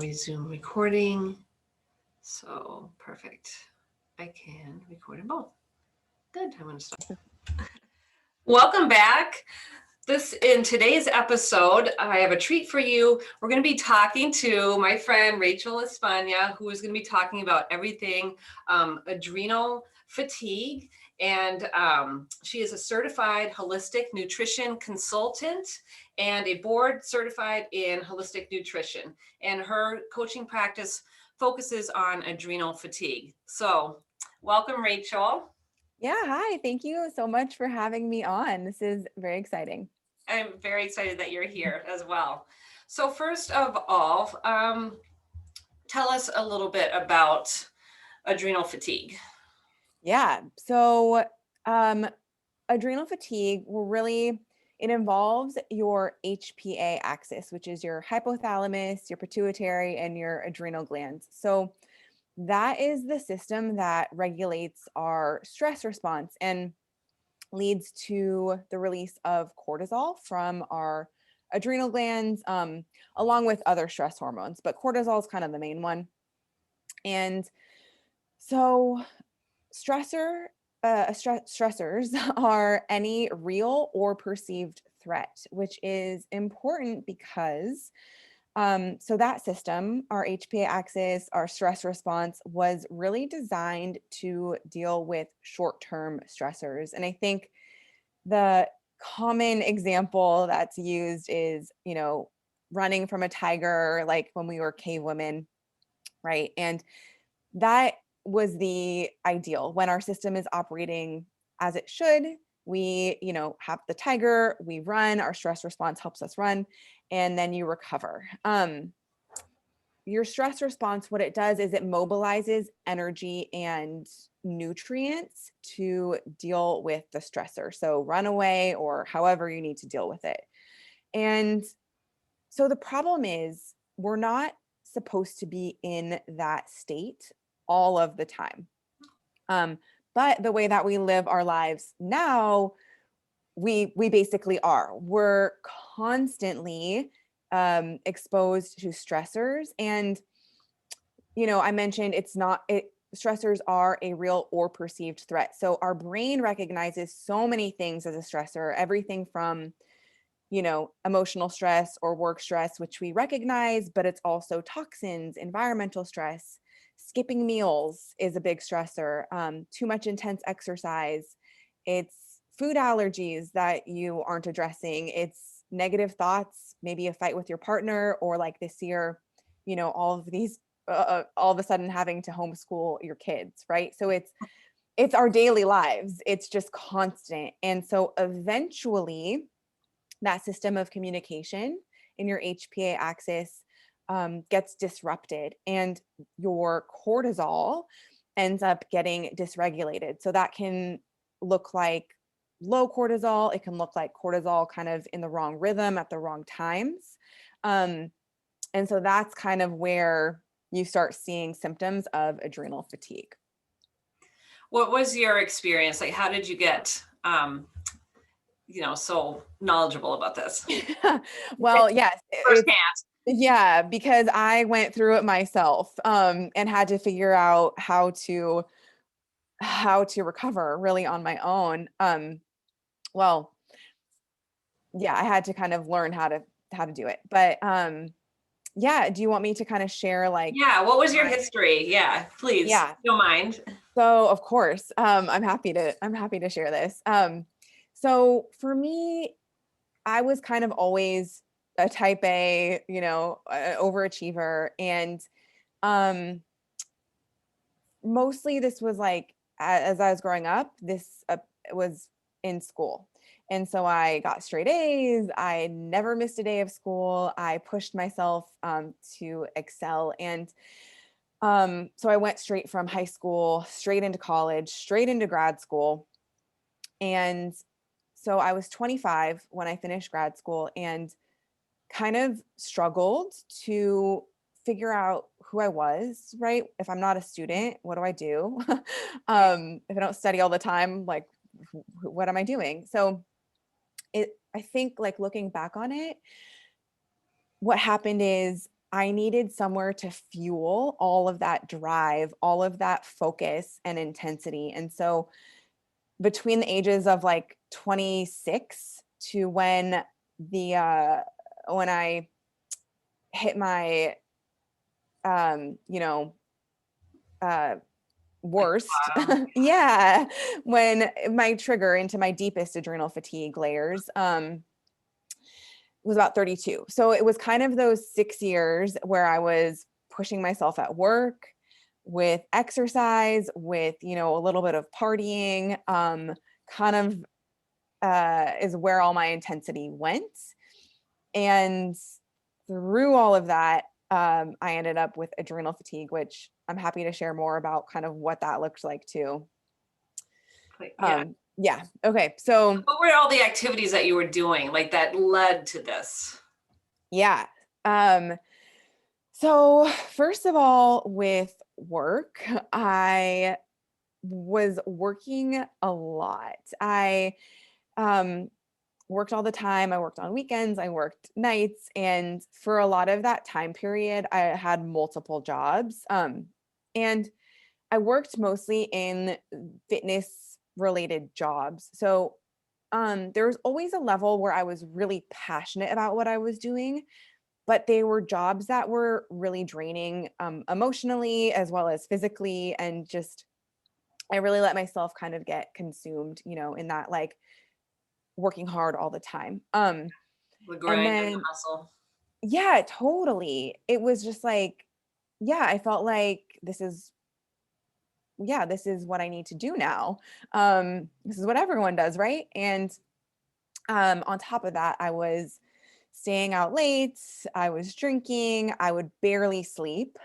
Resume recording. So perfect. I can record them both. Good. I'm going to start. Welcome back. In today's episode, I have a treat for you. We're going to be talking to my friend Rachel Espana, who is going to be talking about everything adrenal fatigue. And she is a certified holistic nutrition consultant and a board certified in holistic nutrition. And her coaching practice focuses on adrenal fatigue. So welcome, Rachel. Yeah, hi. Thank you so much for having me on. This is very exciting. I'm very excited that you're here as well. So first of all, tell us a little bit about adrenal fatigue. Yeah. Adrenal fatigue it involves your HPA axis, which is your hypothalamus, your pituitary, and your adrenal glands. So that is the system that regulates our stress response and leads to the release of cortisol from our adrenal glands, along with other stress hormones. But cortisol is kind of the main one. And so stressors are any real or perceived threat, which is important because so that system, our HPA axis, our stress response was really designed to deal with short-term stressors. And I think the common example that's used is, running from a tiger, like when we were cave women, right? And that was the ideal when our system is operating as it should. We, have the tiger, we run, our stress response helps us run, and then you recover. Your stress response, what it does is it mobilizes energy and nutrients to deal with the stressor. So run away or however you need to deal with it. And so the problem is we're not supposed to be in that state all of the time. But the way that we live our lives now, we basically are. We're constantly exposed to stressors. And, I mentioned stressors are a real or perceived threat. So our brain recognizes so many things as a stressor, everything from emotional stress or work stress, which we recognize, but it's also toxins, environmental stress. Skipping meals is a big stressor. Too much intense exercise. It's food allergies that you aren't addressing. It's negative thoughts, maybe a fight with your partner, or like this year, all of these, all of a sudden having to homeschool your kids, right? So it's our daily lives. It's just constant. And so eventually, that system of communication in your HPA axis gets disrupted and your cortisol ends up getting dysregulated. So that can look like low cortisol. It can look like cortisol kind of in the wrong rhythm at the wrong times. And so that's kind of where you start seeing symptoms of adrenal fatigue. What was your experience? Like, how did you get, so knowledgeable about this? Well, yes. Firsthand. Yeah, because I went through it myself and had to figure out how to recover really on my own. Well, yeah, I had to kind of learn how to do it. But yeah, do you want me to kind of share Yeah, what was your history? Yeah, please. Yeah. If you don't mind. So of course, I'm happy to share this. So for me, I was kind of always a type A, overachiever. And mostly this was like, as I was growing up, this was in school. And so I got straight A's. I never missed a day of school. I pushed myself to excel. And so I went straight from high school, straight into college, straight into grad school. And so I was 25 when I finished grad school and kind of struggled to figure out who I was, right? If I'm not a student, what do I do? If I don't study all the time, like, what am I doing? So I think like looking back on it, what happened is I needed somewhere to fuel all of that drive, all of that focus and intensity. And so between the ages of like 26 to when I hit my you know, uh Like worst, bottom. yeah, when my trigger into my deepest adrenal fatigue layers was about 32. So it was kind of those 6 years where I was pushing myself at work, with exercise, with, you know, a little bit of partying, kind of is where all my intensity went. And through all of that, I ended up with adrenal fatigue, which I'm happy to share more about kind of what that looks like too. Yeah. Yeah. Okay. So What were all the activities that you were doing like that led to this? yeah. So first of all, with work, I was working a lot. I um worked all the time. I worked on weekends, I worked nights, and for a lot of that time period, I had multiple jobs. And I worked mostly in fitness related jobs. So there was always a level where I was really passionate about what I was doing, but they were jobs that were really draining, emotionally as well as physically. And just, I really let myself kind of get consumed, you know, in that like working hard all the time. The And grind and the then, hustle. yeah, totally. It was just like, yeah, I felt like this is what I need to do now. This is what everyone does, right? And on top of that, I was staying out late, I was drinking, I would barely sleep.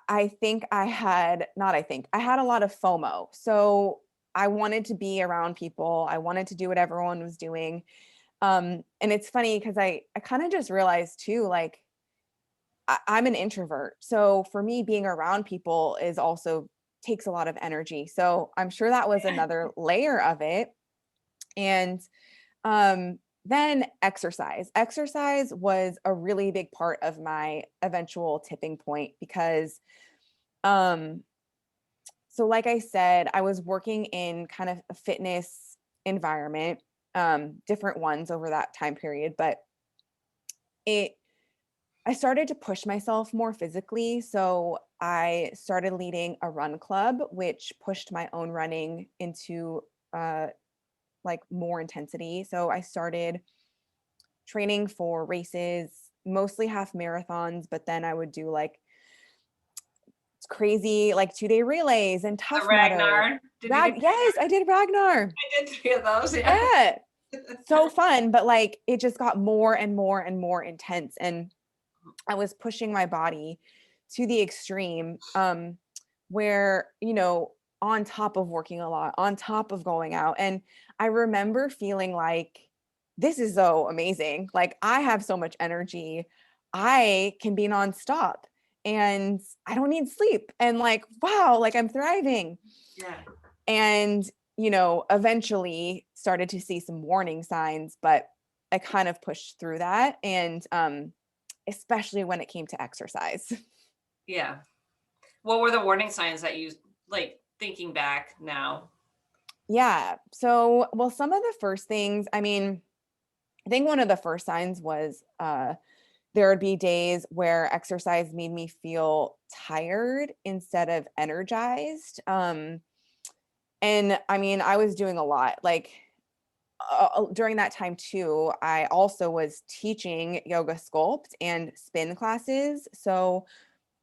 I think I had, not I think, I had a lot of FOMO. So I wanted to be around people. I wanted to do what everyone was doing. And it's funny because I kind of just realized too, like I'm an introvert. So for me, being around people is also takes a lot of energy. So I'm sure that was another layer of it. And then exercise. Exercise was a really big part of my eventual tipping point because um so like I said, I was working in kind of a fitness environment, different ones over that time period, but it I started to push myself more physically. So I started leading a run club, which pushed my own running into uh, like more intensity. So I started training for races, mostly half marathons, but then I would do like crazy like 2-day relays and The Tough Mudder. Ragnar. Did you do Yes, I did Ragnar. I did 3 of those, yeah. Yeah. So fun, but like it just got more and more and more intense. And I was pushing my body to the extreme, where, you know, on top of working a lot, on top of going out. And I remember feeling like, this is so amazing. Like, I have so much energy. I can be nonstop and I don't need sleep. And like, wow, like I'm thriving. Yeah. And, you know, eventually started to see some warning signs, but I kind of pushed through that. And especially when it came to exercise. Yeah. What were the warning signs that you like thinking back now? Yeah. So, well, some of the first things, I mean, I think one of the first signs was there would be days where exercise made me feel tired instead of energized. And I mean, I was doing a lot. Like during that time too, I also was teaching yoga sculpt and spin classes. So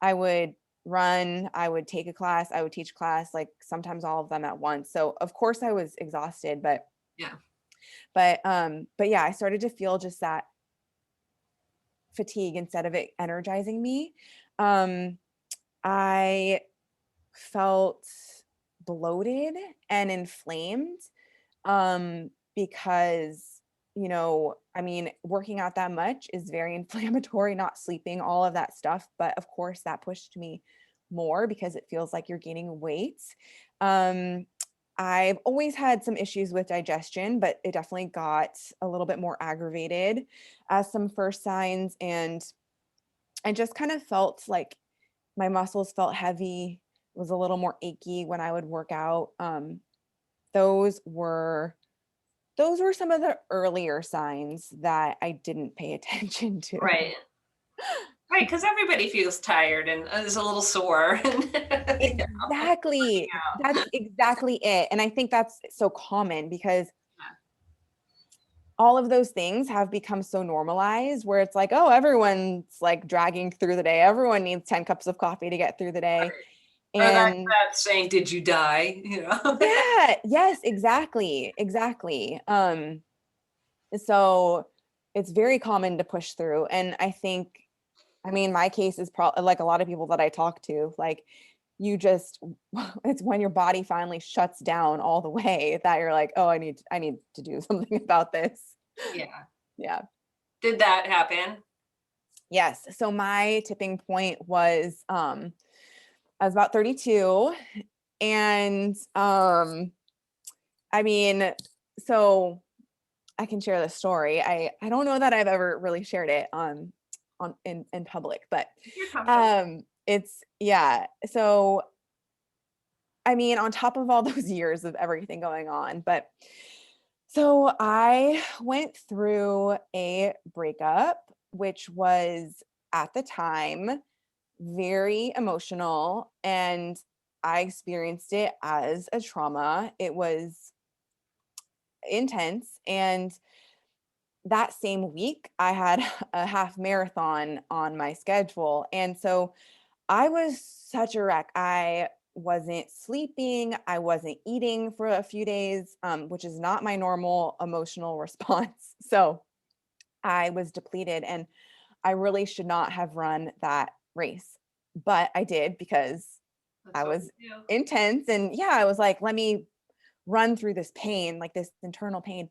I would run, I would take a class, I would teach class, like sometimes all of them at once. So of course I was exhausted, Yeah. but yeah, I started to feel just that fatigue instead of it energizing me. Um, I felt bloated and inflamed, because, you know, I mean, working out that much is very inflammatory, not sleeping, all of that stuff. But of course, that pushed me more because it feels like you're gaining weight. Um, I've always had some issues with digestion, but it definitely got a little bit more aggravated as some first signs. And I just kind of felt like my muscles felt heavy, was a little more achy when I would work out. Those were some of the earlier signs that I didn't pay attention to. Right. Right, because everybody feels tired and is a little sore. Exactly. That's exactly it. And I think that's so common because all of those things have become so normalized where it's like, oh, everyone's like dragging through the day. Everyone needs 10 cups of coffee to get through the day. Or And that saying, "Did you die?" yeah, yes, exactly. Exactly. So it's very common to push through. And I think, I mean, my case is probably like a lot of people that I talk to, like you just, it's when your body finally shuts down all the way that you're like, oh, I need to do something about this. Yeah. Yeah. Did that happen? Yes. So my tipping point was I was about 32 and I mean, so I can share this story. I don't know that I've ever really shared it on in public, but You're comfortable. it's yeah. So I mean, on top of all those years of everything going on, but so I went through a breakup, which was at the time very emotional, and I experienced it as a trauma. It was intense. And that same week, I had a half marathon on my schedule. And so I was such a wreck. I wasn't sleeping. I wasn't eating for a few days, which is not my normal emotional response. So I was depleted and I really should not have run that race. But I did because That's I what was we do. intense. And yeah, I was like, let me run through this pain, like this internal pain.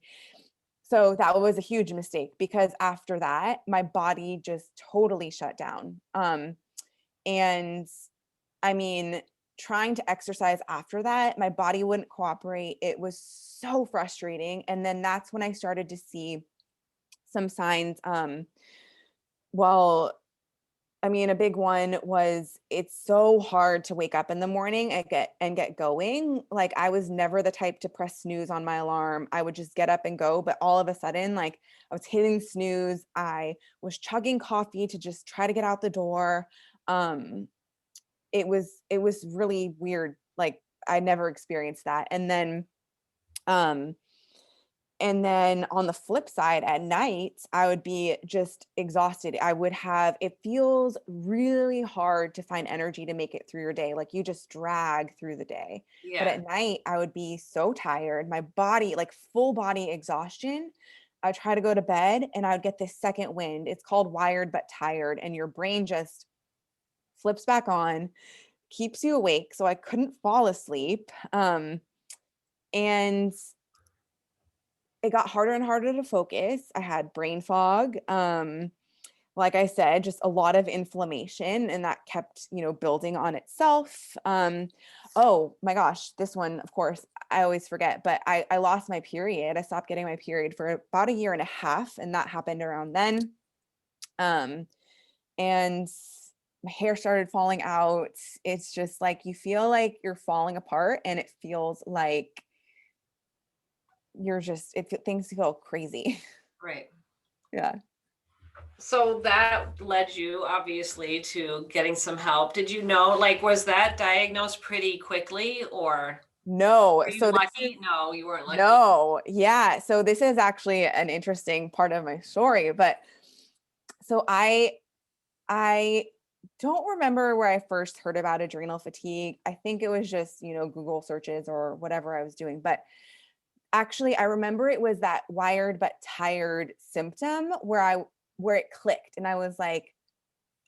So that was a huge mistake because after that, my body just totally shut down. And I mean, trying to exercise after that, my body wouldn't cooperate. It was so frustrating. And then that's when I started to see some signs. Well, I mean, a big one was it's so hard to wake up in the morning and get going. Like I was never the type to press snooze on my alarm. I would just get up and go, but all of a sudden like I was hitting snooze. I was chugging coffee to just try to get out the door. Um it was really weird. Like I never experienced that. Um and then on the flip side, at night, I would be just exhausted. I would have, it feels really hard to find energy to make it through your day. Like you just drag through the day. But Yeah. at night, I would be so tired, my body, like full body exhaustion. I would try to go to bed and I would get this second wind. It's called wired but tired. And your brain just flips back on, keeps you awake. So I couldn't fall asleep. And it got harder and harder to focus. I had brain fog. Like I said, just a lot of inflammation, and that kept, building on itself. Oh my gosh, this one, of course, I always forget, but I lost my period. I stopped getting my period for about a year and a half, and that happened around then. And my hair started falling out. It's just like you feel like you're falling apart, and it feels like things feel crazy. Right. Yeah. So that led you obviously to getting some help. Did you know, like, was that diagnosed pretty quickly or No. were you So this is lucky? No, you weren't lucky. no. Yeah. So this is actually an interesting part of my story, but so I don't remember where I first heard about adrenal fatigue. I think it was just, Google searches or whatever I was doing, but actually I remember it was that wired but tired symptom where it clicked and I was like,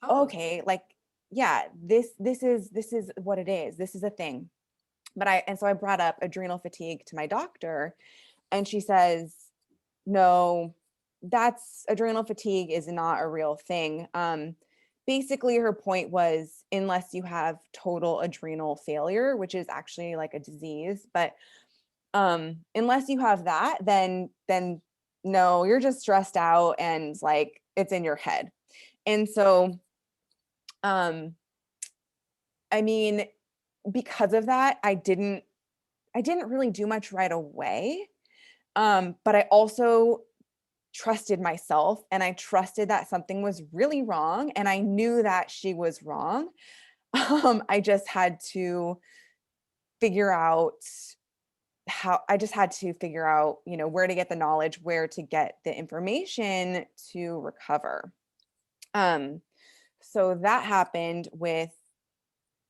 Oh, okay, like yeah, this is what it is. This is a thing. So I brought up adrenal fatigue to my doctor and she says, no, that's adrenal fatigue is not a real thing. Basically her point was unless you have total adrenal failure, which is actually like a disease, but unless you have that, then no, you're just stressed out and like it's in your head. And so Um, I mean, because of that, I didn't really do much right away. But I also trusted myself, and I trusted that something was really wrong, and I knew that she was wrong. I just had to figure out where to get the knowledge, where to get the information to recover. Um, so that happened with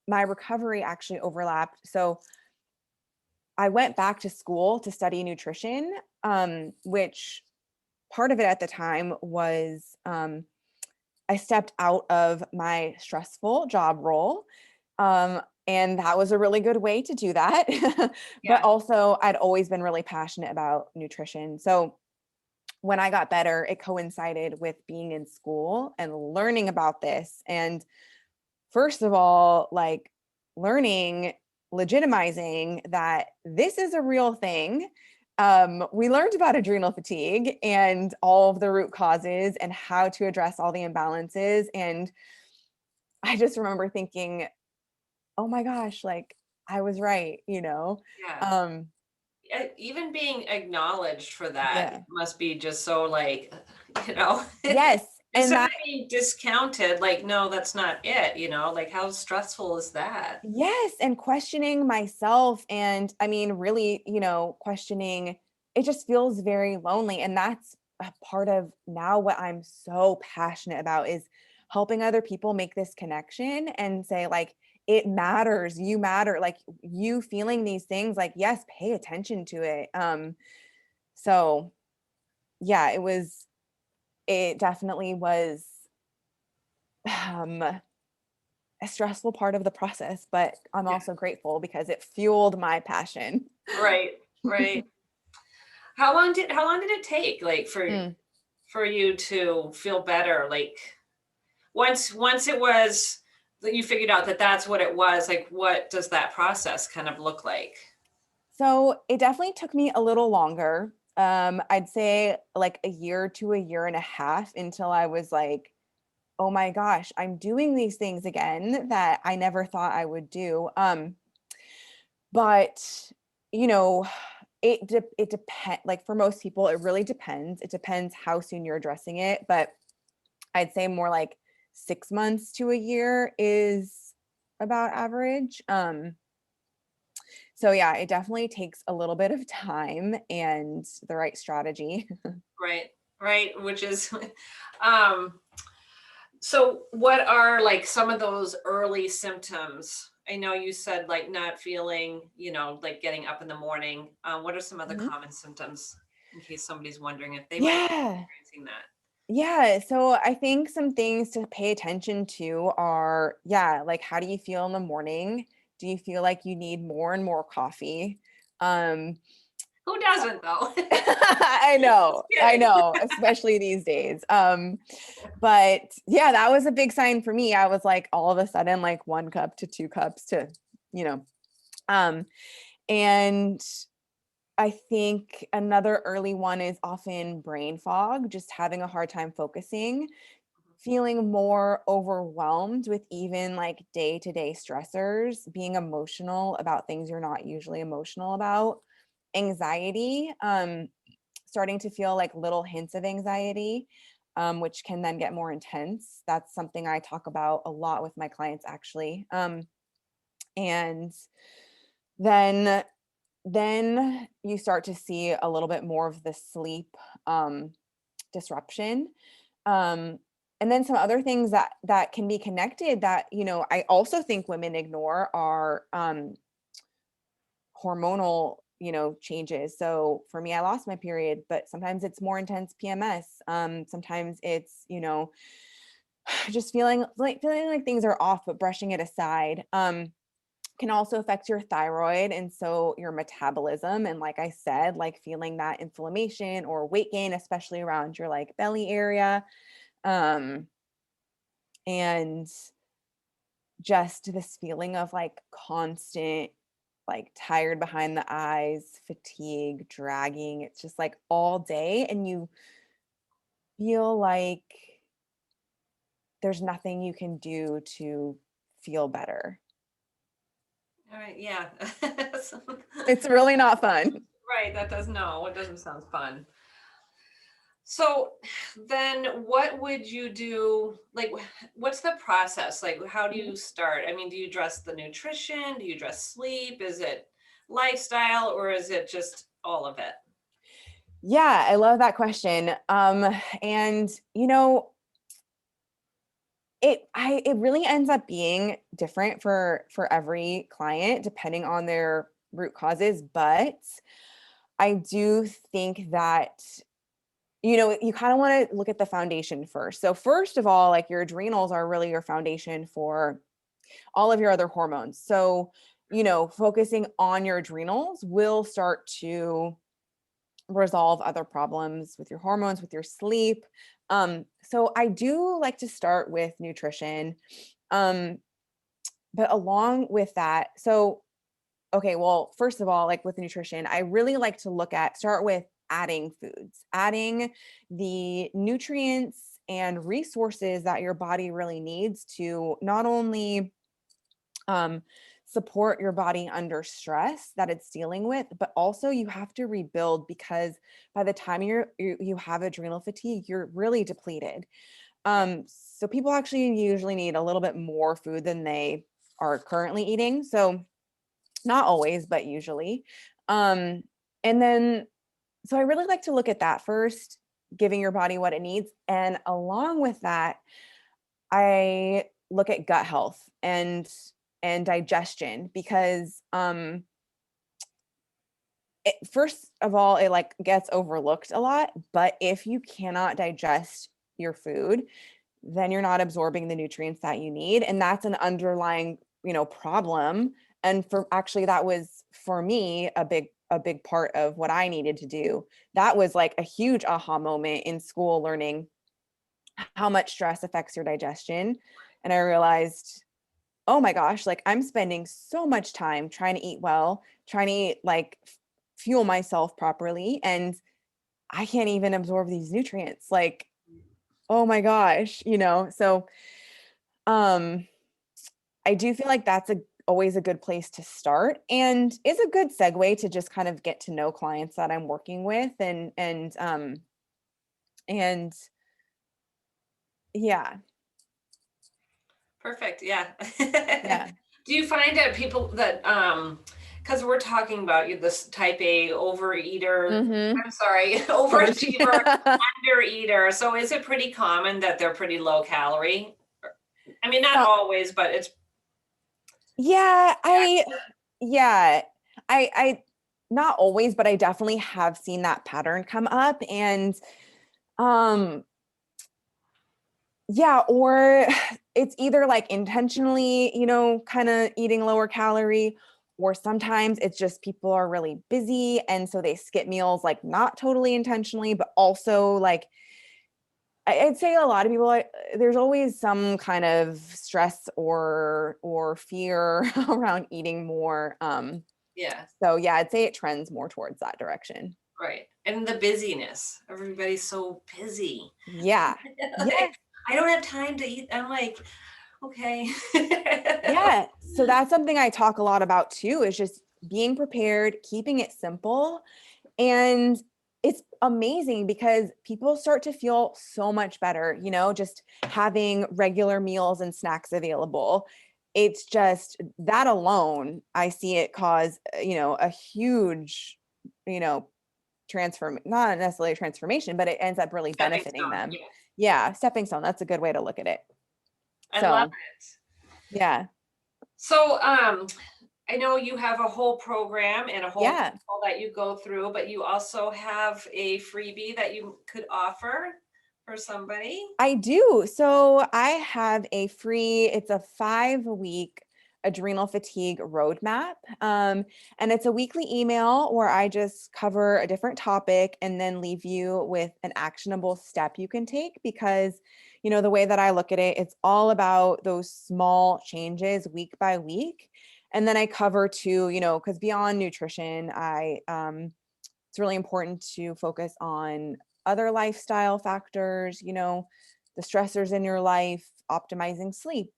my recovery actually overlapped. So I went back to school to study nutrition, which part of it at the time was I stepped out of my stressful job role. And that was a really good way to do that. But Yeah. also, I'd always been really passionate about nutrition. So when I got better, it coincided with being in school and learning about this. And first of all, like learning, legitimizing that this is a real thing. We learned about adrenal fatigue and all of the root causes and how to address all the imbalances. And I just remember thinking, oh my gosh, like I was right, you know? Yeah. Um, Even being acknowledged for that yeah. must be just so like, you know, Yes. And instead of that, being discounted, like, no, that's not it, like how stressful is that? yes. And questioning myself. And I mean, really, questioning, it just feels very lonely. And that's a part of now what I'm so passionate about is helping other people make this connection and say, like, it matters. You matter. Like you feeling these things, like, yes, pay attention to it. So yeah, it definitely was um a stressful part of the process, but I'm Yeah. also grateful because it fueled my passion. Right. Right. How long did it take, like, Mm. for you to feel better? Like, once it was that you figured out that that's what it was, like, what does that process kind of look like? So it definitely took me a little longer. I'd say like a year to a year and a half until I was like, oh my gosh, I'm doing these things again that I never thought I would do. But you know, it depends. Like for most people, it really depends. It depends how soon you're addressing it, but I'd say more like 6 months to a year is about average. So yeah, it definitely takes a little bit of time and the right strategy. Right. Right. Which is, um, so what are like some of those early symptoms? I know you said like not feeling, like getting up in the morning. What are some other Mhm. common symptoms in case somebody's wondering if they might be Yeah. experiencing that? Yeah. So I think some things to pay attention to are, yeah, like how do you feel in the morning? Do you feel like you need more and more coffee? Um, Who doesn't though? I Just kidding. know, especially these days. But yeah, that was a big sign for me. I was like all of a sudden like 1 cup to 2 cups to, you know, um, and I think another early one is often brain fog, just having a hard time focusing, feeling more overwhelmed with even like day-to-day stressors, being emotional about things you're not usually emotional about, anxiety, starting to feel like little hints of anxiety, which can then get more intense. That's something I talk about a lot with my clients actually. And then you start to see a little bit more of the sleep um, disruption. Um, and then some other things that can be connected that I also think women ignore are hormonal changes. So for me, I lost my period, but sometimes it's more intense PMS. Sometimes it's just feeling like things are off, but brushing it aside. Can also affect your thyroid and so your metabolism, and like I said, like feeling that inflammation or weight gain, especially around your like belly area. And just this feeling of like constant like tired behind the eyes, fatigue, dragging. It's just like all day and you feel like there's nothing you can do to feel better. All right. Yeah. So- It's really not fun. right. That doesn't sound fun. So then what would you do? Like, what's the process? Like, how do you start? I mean, do you address the nutrition? Do you address sleep? Is it lifestyle or is it just all of it? Yeah, I love that question. And it really ends up being different for every client depending on their root causes, but I do think that you kind of want to look at the foundation first. So first of all, like your adrenals are really your foundation for all of your other hormones. So, focusing on your adrenals will start to resolve other problems with your hormones, with your sleep. So I do like to start with nutrition. Um, but along with that, so okay, well, first of all, like with nutrition, I really like to start with adding foods, adding the nutrients and resources that your body really needs to not only um, support your body under stress that it's dealing with, but also you have to rebuild because by the time you have adrenal fatigue, you're really depleted. Yeah. So people actually usually need a little bit more food than they are currently eating. So not always, but usually. Um, and then, so I really like to look at that first, giving your body what it needs. And along with that, I look at gut health and digestion because first of all, it like gets overlooked a lot, but if you cannot digest your food, then you're not absorbing the nutrients that you need. And that's an underlying, problem. And for actually, that was for me a big part of what I needed to do. That was like a huge aha moment in school learning how much stress affects your digestion. And I realized, oh my gosh, like I'm spending so much time trying to eat well, trying to eat like fuel myself properly. And I can't even absorb these nutrients. Like, oh my gosh, so um I do feel like that's always a good place to start and is a good segue to just kind of get to know clients that I'm working with and yeah, Perfect. Yeah. yeah. Do you find that people that because we're talking about this type A overeater, Mm-hmm. I'm sorry, overachiever, undereater. So is it pretty common that they're pretty low calorie? I mean, not So always, but it's yeah, yeah, I not always, but I definitely have seen that pattern come up and um yeah, or it's either like intentionally, kind of eating lower calorie, or sometimes it's just people are really busy and so they skip meals like not totally intentionally, but also like I'd say a lot of people there's always some kind of stress or fear around eating more. yeah, So yeah, I'd say it trends more towards that direction. right. And the busyness. Everybody's so busy. Yeah. Like, Yes. I don't have time to eat. I'm like, okay. Yeah. So that's something I talk a lot about too, is just being prepared, keeping it simple. And it's amazing because people start to feel so much better, just having regular meals and snacks available. It's just that alone, I see it cause, a huge, you know, not necessarily a transformation, but it ends up really Stepping benefiting stone. them. Yeah. Yeah. Stepping stone. That's a good way to look at it. I love So, it. yeah. So, I know you have a whole program and a whole Yeah. protocol that you go through, but you also have a freebie that you could offer for somebody. I do. So I have it's a 5-week adrenal fatigue roadmap. And it's a weekly email where I just cover a different topic and then leave you with an actionable step you can take because, the way that I look at it, it's all about those small changes week by week. And then I cover too, because beyond nutrition, it's really important to focus on other lifestyle factors, the stressors in your life, optimizing sleep,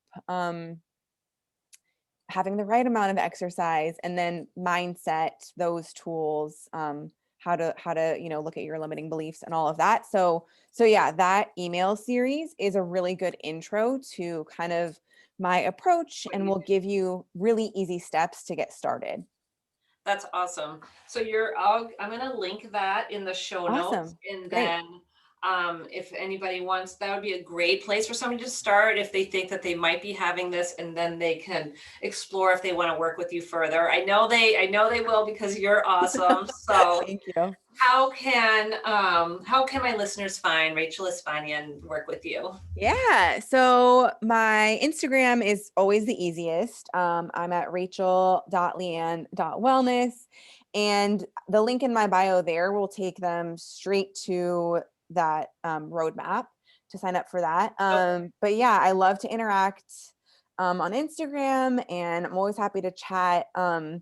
having the right amount of exercise, and then mindset, those tools, how to, you know, look at your limiting beliefs and all of that. So yeah, that email series is a really good intro to kind of my approach, and will give you really easy steps to get started. That's awesome. So I'm going to link that in the show notes. Awesome. And Great. then if anybody wants, that would be a great place for somebody to start if they think that they might be having this, and then they can explore if they want to work with you further. I know they will, because you're awesome. So Thank you. how can my listeners find Rachel Espana and work with you? Yeah. So my Instagram is always the easiest. I'm at rachel.leanne.wellness. And the link in my bio there will take them straight to that roadmap to sign up for that. But yeah, I love to interact on Instagram, and I'm always happy to chat in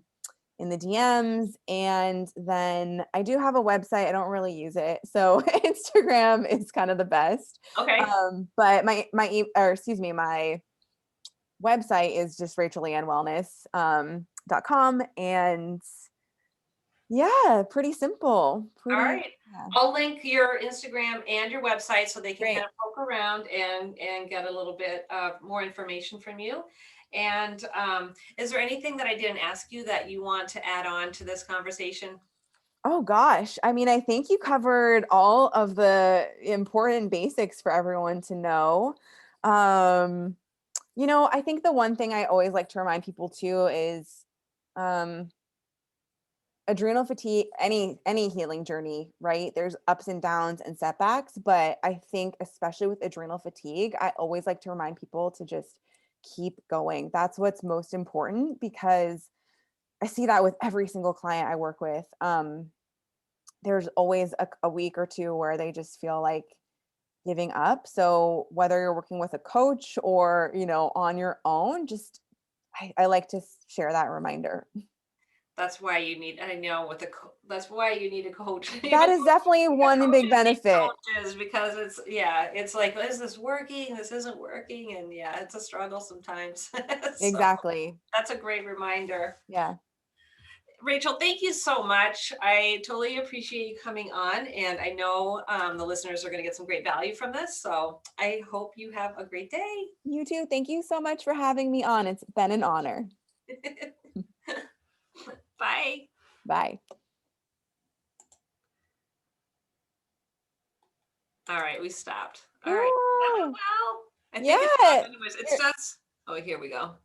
the DMs. And then I do have a website. I don't really use it, so Instagram is kind of the best. Okay. But my website is just rachelleannewellness.com. And yeah, pretty simple. All right. Yeah. I'll link your Instagram and your website so they can Great. kind of poke around and get a little bit of more information from you. And is there anything that I didn't ask you that you want to add on to this conversation? Oh gosh. I mean, I think you covered all of the important basics for everyone to know. Um, you know, I think the one thing I always like to remind people too is um, adrenal fatigue, any healing journey, right? There's ups and downs and setbacks, but I think especially with adrenal fatigue, I always like to remind people to just keep going. That's what's most important, because I see that with every single client I work with. There's always a week or two where they just feel like giving up. So whether you're working with a coach or, you know, on your own, just I like to share that reminder. That's why you need, I know with that's why you need a coach. That is definitely one big Coaches need benefit. coaches, because it's like, is this working? This isn't working. And yeah, it's a struggle sometimes. So Exactly. that's a great reminder. Yeah. Rachel, thank you so much. I totally appreciate you coming on, and I know the listeners are going to get some great value from this. So I hope you have a great day. You too. Thank you so much for having me on. It's been an honor. Bye. Bye. All right, we stopped. All right. That went Ooh, well. I think it stopped yeah. anyways. It's just, oh, here we go.